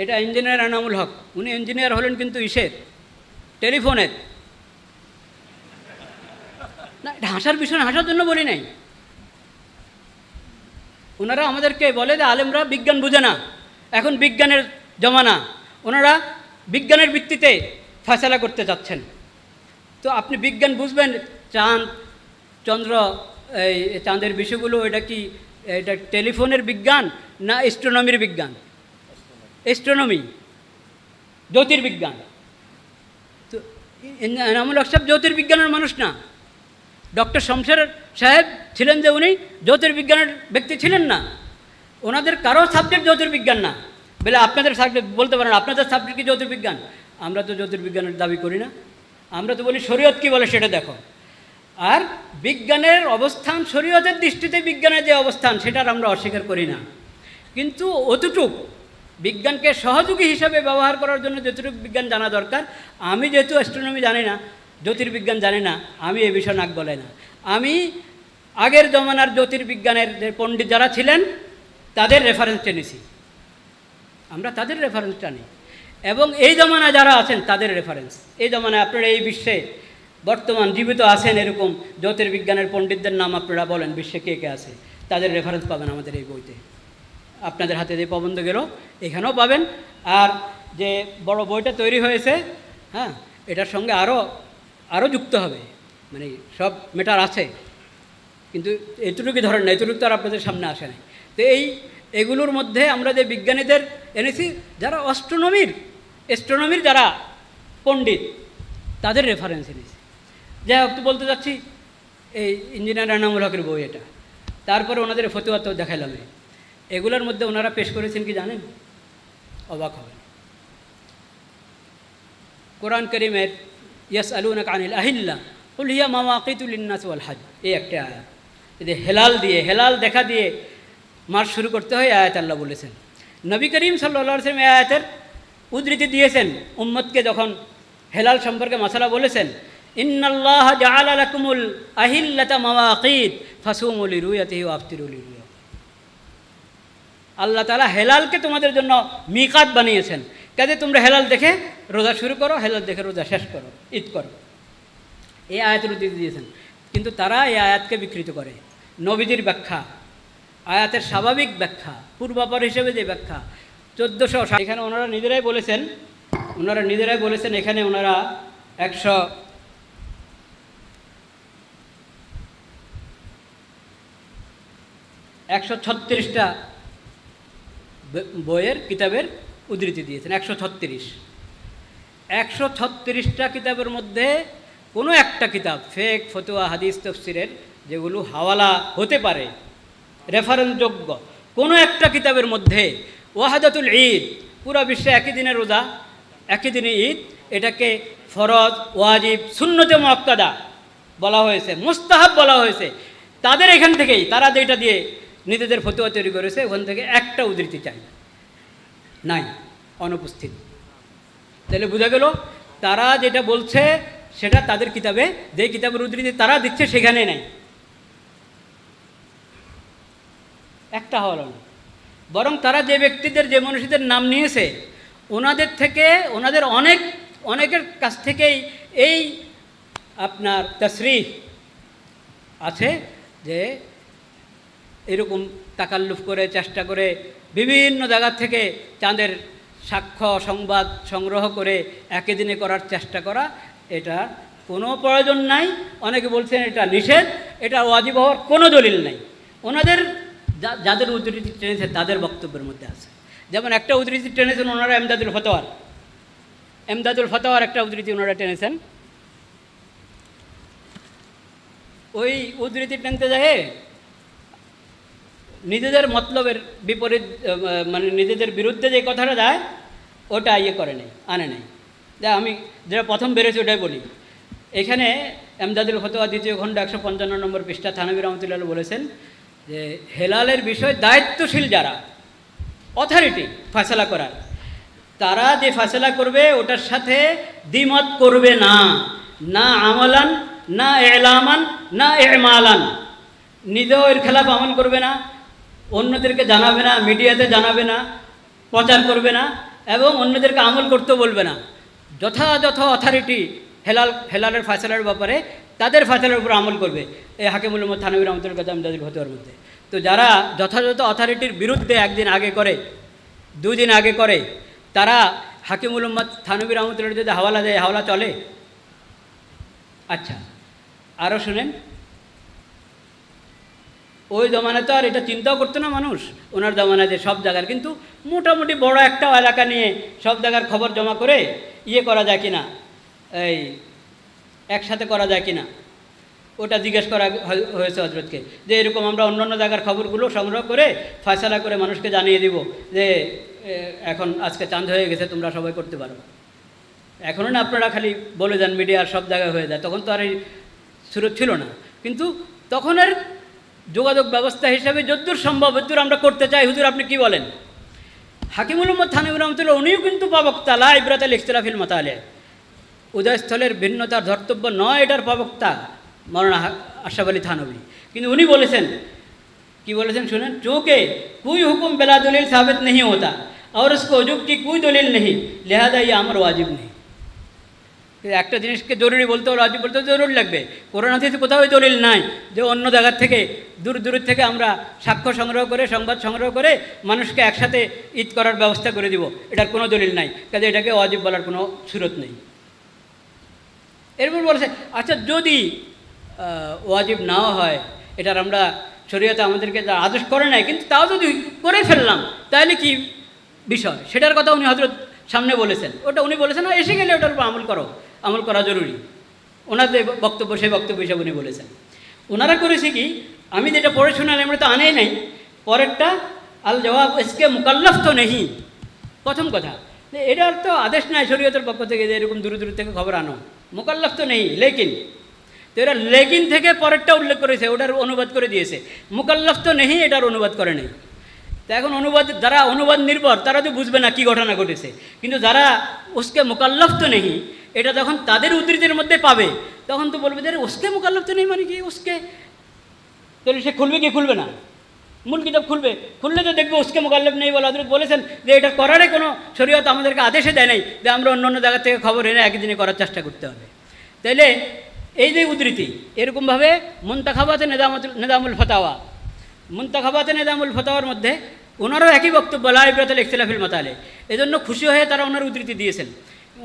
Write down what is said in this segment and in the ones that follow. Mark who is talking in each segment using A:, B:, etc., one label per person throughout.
A: এটা ইঞ্জিনিয়ার এনামুল হক, উনি ইঞ্জিনিয়ার হলেন কিন্তু ইসের, টেলিফোনের। না, এটা হাসার বিষয়, হাসার জন্য বলি নাই। ওনারা আমাদেরকে বলে যে আলেমরা বিজ্ঞান বুঝে না, এখন বিজ্ঞানের জমানা, ওনারা বিজ্ঞানের ভিত্তিতে ফয়সালা করতে যাচ্ছেন। তো আপনি বিজ্ঞান বুঝবেন, চাঁদ চন্দ্র, এই চাঁদের বিষয়গুলো, এটা কি এটা টেলিফোনের বিজ্ঞান না অ্যাস্ট্রোনমির বিজ্ঞান? অ্যাস্ট্রোনমি, জ্যোতির্বিজ্ঞান। তো এনামুল হক সাহেব জ্যোতির্বিজ্ঞানের মানুষ না। ডক্টর শমশের সাহেব ছিলেন যে উনি জ্যোতির্বিজ্ঞানের ব্যক্তি ছিলেন না, ওনাদের কারো সাবজেক্ট জ্যোতির্বিজ্ঞান না। বলে আপনাদের সাবজেক্ট বলতে পারেন, আপনাদের সাবজেক্ট কি জ্যোতির্বিজ্ঞান? আমরা তো জ্যোতির্বিজ্ঞানের দাবি করি না, আমরা তো বলি শরীয়ত কী বলে সেটা দেখো। আর বিজ্ঞানের অবস্থান, শরীয়তের দৃষ্টিতে বিজ্ঞানের যে অবস্থান, সেটার আমরা অস্বীকার করি না। কিন্তু অতটুক বিজ্ঞানকে সহযোগী হিসাবে ব্যবহার করার জন্য যতটুকু বিজ্ঞান জানা দরকার, আমি যেহেতু অ্যাস্ট্রোনমি জানি না, জ্যোতির্বিজ্ঞান জানি না, আমি এ বিষয়ে নাক বলে না। আমি আগের জমানার জ্যোতির্বিজ্ঞানের যে পণ্ডিত যারা ছিলেন তাদের রেফারেন্স টেনেছি, আমরা তাদের রেফারেন্স টানি, এবং এই জমানায় যারা আছেন তাদের রেফারেন্স। এই জমানায় আপনারা এই বিশ্বে বর্তমান জীবিত আছেন এরকম জ্যোতির্বিজ্ঞানের পণ্ডিতদের নাম আপনারা বলেন, বিশ্বে কে কে আছে, তাদের রেফারেন্স পাবেন আমাদের এই বইতে। আপনাদের হাতে যে প্রবন্ধ গেল এখানেও পাবেন। আর যে বড় বইটা তৈরি হয়েছে, হ্যাঁ, এটার সঙ্গে আরও যুক্ত হবে, মানে সব ম্যাটার আছে, কিন্তু এতটুকুই ধরেন না, এতটুকু তো আর আপনাদের সামনে আসে নাই। তো এগুলোর মধ্যে আমরা যে বিজ্ঞানীদের এনেছি, যারা অ্যাস্ট্রোনমির যারা পণ্ডিত, তাদের রেফারেন্স এনেছি। যাই হোক, তো বলতে যাচ্ছি, এই ইঞ্জিনিয়ার এনামুল হকের বই এটা, তারপরে ওনাদের ফতোয়া তো দেখাইলাম। এগুলোর মধ্যে ওনারা পেশ করেছেন কি জানেন? অবাক হবেন। কোরআন করিমের ইয়াসআলুনাকা আনিল আহিল্লা কুল হিয়া মাওয়াকিতু লিন্নাস ওয়াল হজ, এই একটা আয়াত, যদি হেলাল দেখা দিয়ে মাস শুরু করতে হয়, আয়াত আল্লাহ বলেছেন। নবী করিম সাল্লাল্লাহু আলাইহি ওয়াসাল্লাম এই আয়াতের উদ্ধৃতি দিয়েছেন উম্মতকে, যখন হেলাল সম্পর্কে মাসালা বলেছেন, ইন্নাল্লাহা জাআলা লাকুমুল আহিল্লাতা মাওয়াকিত ফাসুমু লিরুয়াতিহি ওয়া আফতিরু লিরুয়াতিহি। আল্লাহ তাআলা হেলালকে তোমাদের জন্য মিকাত বানিয়েছেন, কাজে তোমরা হেলাল দেখে রোজা শুরু করো, হেলাল দেখে রোজা শেষ করো, ঈদ করো। এই আয়াতের উদ্ধৃতি দিয়েছেন, কিন্তু তারা এই আয়াতকে বিকৃত করে। নবীজির ব্যাখ্যা, আয়াতের স্বাভাবিক ব্যাখ্যা, পূর্বাপর হিসেবে যে ব্যাখ্যা 1400, এখানে ওনারা নিজেরাই বলেছেন, এখানে ওনারা 136টা বইয়ের কিতাবের উদ্ধৃতি দিয়েছেন। 136টা কিতাবের মধ্যে কোনো একটা কিতাব, ফেক ফতোয়া হাদিস তফসিরের যেগুলো হাওয়ালা হতে পারে, রেফারেন্সযোগ্য, কোনো একটা কিতাবের মধ্যে ওয়াহাদাতুল ঈদ, পুরো বিশ্বে একই দিনে রোজা, একই দিনে ঈদ, এটাকে ফরজ, ওয়াজিব, সুন্নতে মুআক্কাদা বলা হয়েছে, মুস্তাহাব বলা হয়েছে। তাদের এখান থেকেই, তারা যেটা দিয়ে নিজেদের ফতোয়া তৈরি করেছে, ওখান থেকে একটা উদ্ধৃতি চাই নাই, অনুপস্থিত। তাহলে বোঝা গেল তারা যেটা বলছে সেটা তাদের কিতাবে, যে কিতাবের উদ্ধৃতি তারা দিচ্ছে সেখানে নেই, একটা হলো না। বরং তারা যে ব্যক্তিদের, যে মনীষীদের নাম নিয়েছে, ওনাদের অনেকের কাছ থেকেই এই আপনার তাসরিহ আছে, যে এরকম তাকাল্লুফ করে, চেষ্টা করে বিভিন্ন জায়গা থেকে চাঁদের সাক্ষ্য সংবাদ সংগ্রহ করে একই দিনে করার চেষ্টা করা, এটা কোনো প্রয়োজন নাই। অনেকে বলছেন এটা নিষেধ, এটা ওয়াজিব হওয়ার কোনো দলিল নাই। ওনাদের যাদের উদ্ধৃতি টেনেছে তাদের বক্তব্যের মধ্যে আছে। যেমন একটা উদ্ধৃতি টেনেছেন ওনারা এমদাদুল ফতোয়ার একটা উদ্ধৃতি ওনারা টেনেছেন। ওই উদ্ধৃতি টেনতে যায় নিজেদের মতলবের বিপরীত, মানে নিজেদের বিরুদ্ধে যে কথাটা যায় ওটা আনে নাই। যা আমি যেটা প্রথম বেরোছি ওটাই বলি। এখানে এমদাদুল ফতোয়া 2য় খণ্ড 155 নম্বর পৃষ্ঠা থানভী রহমতুল্লাহ বলেছেন যে হেলালের বিষয় দায়িত্বশীল যারা, অথরিটি ফয়সালা করার, তারা যে ফয়সালা করবে ওটার সাথে দ্বিমত করবে না, না আমলান, না এলামান, না এমালান। নিজেও এর খেলাফ আমল করবে না, অন্যদেরকে জানাবে না, মিডিয়াতে জানাবে না, প্রচার করবে না, এবং অন্যদেরকে আমল করতেও বলবে না। যথাযথ অথরিটি হেলালের ফয়সালার ব্যাপারে তাদের ফয়সালার উপর আমল করবে। এই হাকিমুল উম্মত থানভী রহমতুল্লাহ কাছে আমদাদুল ফতোয়ার মধ্যে। তো যারা যথাযথ অথরিটির বিরুদ্ধে একদিন আগে করে, দুদিন আগে করে, তারা হাকিমুল উম্মত থানভী রহমতুল্লাহ যদি হাওয়ালা দেয়, হাওলা চলে? আচ্ছা, আরও শুনেন, ওই জমানায় তো আর এটা চিন্তাও করতো না মানুষ, ওনার জমানায় যে সব জায়গার, কিন্তু মোটামুটি বড় একটা এলাকা নিয়ে সব জায়গার খবর জমা করে ইয়ে করা যায় কিনা, এই একসাথে করা যায় কিনা, ওটা জিজ্ঞেস করা হয়েছে হজরতকে, যে এরকম আমরা অন্যান্য জায়গার খবরগুলো সংগ্রহ করে ফয়সালা করে মানুষকে জানিয়ে দিব যে এখন আজকে চাঁদ হয়ে গেছে, তোমরা সবাই করতে পারো। এখনও না আপনারা খালি বলে যান মিডিয়ার সব জায়গায় হয়ে যায়, তখন তো আর এই সুরত ছিল না। কিন্তু তখনের যোগাযোগ ব্যবস্থা হিসাবে যদ্দূর সম্ভব যদ্দূর আমরা করতে চাই, হুজুর আপনি কি বলেন? হাকিমুল উম্মত থানভী রহমতুল্লাহ উনিও কিন্তু প্রবক্তা, লা ইবরাত আল ইখতিলাফিল মাতালে, উদয়স্থলের ভিন্নতার ধর্তব্য নয় এটার প্রবক্তা মৌলানা আশরাফ আলী থানভী। কিন্তু উনি বলেছেন, কি বলেছেন শুনেন, চूँकि कोई हुक्म बिला दलील साबित नहीं होता और उसको वजूब की कोई दलील नहीं, लिहाजा ये अमर वाजिब नहीं। একটা জিনিসকে জরুরি বলতে হলে, ওয়াজিব বলতে জরুরি লাগবে। কোরআন হাদিসে কোথাও দলিল নাই যে অন্য জায়গার থেকে দূর দূর থেকে আমরা সাক্ষ্য সংগ্রহ করে, সংবাদ সংগ্রহ করে মানুষকে একসাথে ঈদ করার ব্যবস্থা করে দিব, এটার কোনো দলিল নাই, কাজে এটাকে ওয়াজিব বলার কোনো সুরত নেই। এরপর বলছে, আচ্ছা যদি ওয়াজিব নাও হয়, এটার আমরা শরীয়তে আমাদেরকে যা আদেশ করে নাই, কিন্তু তাও যদি করে ফেললাম তাহলে কি বিষয়, সেটার কথা উনি হযরত সামনে বলেছেন। ওটা উনি বলেছেন এসে গেলে ওটার উপর আমল করো, আমল করা জরুরি। ওনাদের বক্তব্য, সেই বক্তব্য হিসাবে উনি বলেছেন। ওনারা করেছে কি, আমি যেটা পড়ে শোনালে আমরা তো আনেই নাই, পরেরটা আল জবাব ইসকে মুকাল্লাফ তো নেই। প্রথম কথা, এটার তো আদেশ নাই শরীয়তের পক্ষ থেকে যে এরকম দূর দূর থেকে খবর আনো, মুকাল্লাফ তো নেই। লেকিন, তো এরা লেকিন থেকে পরেরটা উল্লেখ করেছে, ওটার অনুবাদ করে দিয়েছে। মুকাল্লাফ তো নেই এটার অনুবাদ করে নেই। তো এখন অনুবাদ, যারা অনুবাদ নির্ভর তারা তো বুঝবে না কী ঘটনা ঘটেছে, কিন্তু যারা উসকে মুকাল্লাফ তো নেই এটা যখন তাদের উদ্ধৃতির মধ্যে পাবে, তখন তো বলবে যে উসকে মুকাল্লাফ তো নেই মানে কি, উসকে, তাহলে সে খুলবে কি খুলবে না? মূল কিতাব খুলবে, খুললে তো দেখবে উসকে মুকাল্লাফ নেই বলে হযরত বলেছেন যে এটা করারই কোনো শরীয়ত আমাদেরকে আদেশে দেয় নাই যে আমরা অন্য অন্য জায়গা থেকে খবর এনে একদিনে করার চেষ্টা করতে হবে। তাইলে এই যে উদ্ধৃতি, এরকমভাবে মুনতাখাবাতে নিজামুল ফতাওয়া, মুনতাখাবাতে নিজামুল ফতাওয়ার মধ্যে ওনারও একই বক্তব্য, লা ইবরাত আল ইখতিলাফিল মাতালে। এজন্য খুশি হয়ে তারা ওনার উদ্ধৃতি দিয়েছেন।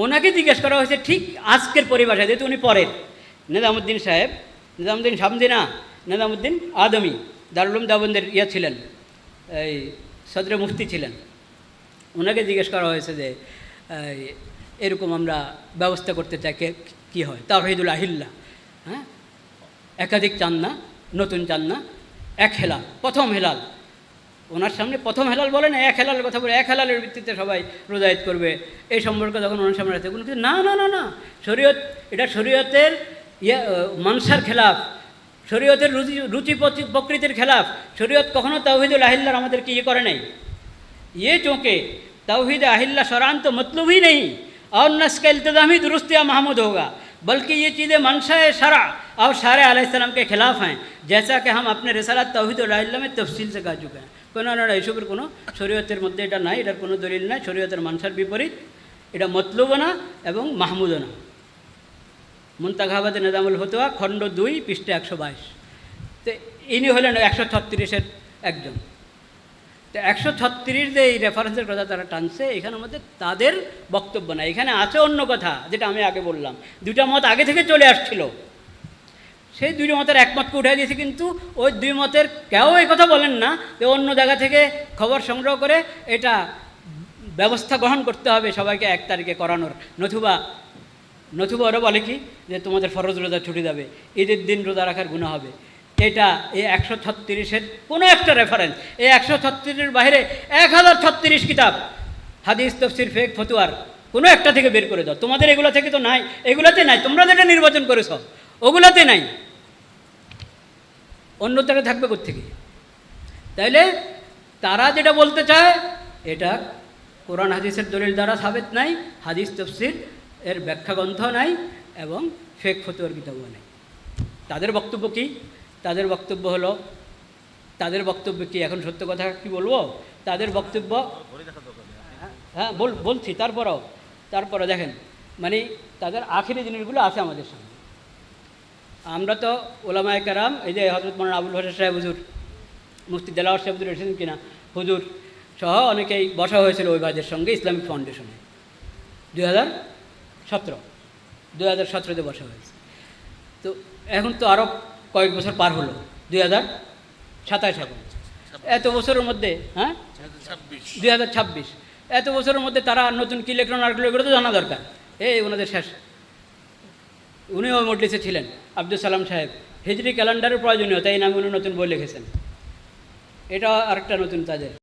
A: ওনাকে জিজ্ঞেস করা হয়েছে ঠিক আজকের পরিভাষায়, যেহেতু উনি পরের নিজামুদ্দিন সাহেব, নিজামুদ্দিন শামদিনা, নিজামুদ্দিন আদমি দারুল উলুম দেওবন্দের ছিলেন, এই সদরে মুফতি ছিলেন। ওনাকে জিজ্ঞেস করা হয়েছে যে এরকম আমরা ব্যবস্থা করতে চাই, কী হয়? তাওহীদুল আহিল্লা, হ্যাঁ, একাধিক চান্না, নতুন চান্না, এক হেলাল, প্রথম হেলাল। ওনার সামনে প্রথম হেলাল বলে না, এক হেলালের কথা বলে, এক হেলালের ভিত্তিতে সবাই রোজা ঈদ করবে, এই সম্পর্কে যখন ওনার সামনে আছে, কিন্তু না না না না, শরীয়ত, এটা শরীয়তের মানসার খেলাফ, শরীয়তের রুচি প্রকৃতির খেলাফ। শরীয়ত কখনো তাওহীদুল আহিল্লার আমাদেরকে করে নাই। चूँकि तौहीद अहिल्ला शरान तो मतलब ही नहीं और न इसका इल्तिज़ाम ही दुरुस्त या महमूद होगा, बल्कि ये चीज़ें मंशा शरा और शारे अलैहिस्सलाम के ख़िलाफ़ हैं, जैसा कि हम अपने रिसालत तौहीद अहिल्ला में तफसील से कह चुके हैं। কোনো না এসবের কোনো শরীয়তের মধ্যে এটা নাই, এটার কোনো দলিল নাই, শরীয়তের মানসার বিপরীত, এটা মতলুবও না এবং মাহমুদও না। মুনতাখাবাতে নিজামুল ফতোয়া খণ্ড 2 পৃষ্ঠা 122। তো ইনি হলেন 136-এর একজন। তো 136 যে এই রেফারেন্সের কথা তারা টানছে, এখানের মধ্যে তাদের বক্তব্য না, এখানে আছে অন্য কথা, যেটা আমি আগে বললাম। দুইটা মত আগে থেকে চলে আসছিল, সেই দুই মতের একমতকে উঠে দিয়েছে, কিন্তু ওই দুই মতের কেউ এই কথা বলেন না যে অন্য জায়গা থেকে খবর সংগ্রহ করে এটা ব্যবস্থা গ্রহণ করতে হবে সবাইকে 1 তারিখে করানোর, নতুবা ওরা বলে কি যে তোমাদের ফরজ রোজা ছুটি যাবে, ঈদের দিন রোজা রাখার গুনাহ হবে। এটা এই 136-এর কোনো একটা রেফারেন্স, এই 136-এর বাইরে 1036 কিতাব হাদিস, তফসির, ফিকহ, ফতোয়ার কোনো একটা থেকে বের করে দাও। তোমাদের এগুলো থেকে তো নাই, এগুলাতে নাই, তোমরা যেটা নির্বাচন করেছ ওগুলাতে নাই, অন্যটাতে থাকবে কোত্থেকে? তাইলে তারা যেটা বলতে চায় এটা কোরআন হাদিসের দলিল দ্বারা সাবেত নাই, হাদিস তফসির এর ব্যাখ্যা গ্রন্থ নাই এবং ফিকহ ফতোয়ার কিতাবও নাই। তাদের বক্তব্য কি? তাদের বক্তব্য হলো, তাদের বক্তব্য কি, এখন সত্য কথা কি বলবো, তাদের বক্তব্য হ্যাঁ বলছি, তারপরও দেখেন, মানে তাদের আখেরি জিনিসগুলো আছে আমাদের সামনে। আমরা তো ওলামায়ে কেরাম, এই যে হযরত মাওলানা আবুল বাশার সাহেব হুজুর, মুফতি দেলাওয়ার সাহেব হুজুর এসেছেন কিনা, হুজুর সহ অনেকেই বসা হয়েছিল ওই ভাইদের সঙ্গে ইসলামিক ফাউন্ডেশনে 2017 বসা হয়েছে। তো এখন তো আরও কয়েক বছর পার হলো, 2027 এখন, এত বছরের মধ্যে, হ্যাঁ 2026, এত বছরের মধ্যে তারা নতুন কী লেখলেন আর এগুলো তো জানা দরকার। ওনাদের শেষ, উনিও মজলিসে ছিলেন, আব্দুল সালাম সাহেব, হিজরি ক্যালেন্ডারের প্রয়োজনীয়তা এই নামে উনি নতুন বই লিখেছেন। এটা আরেকটা নতুন তাদের।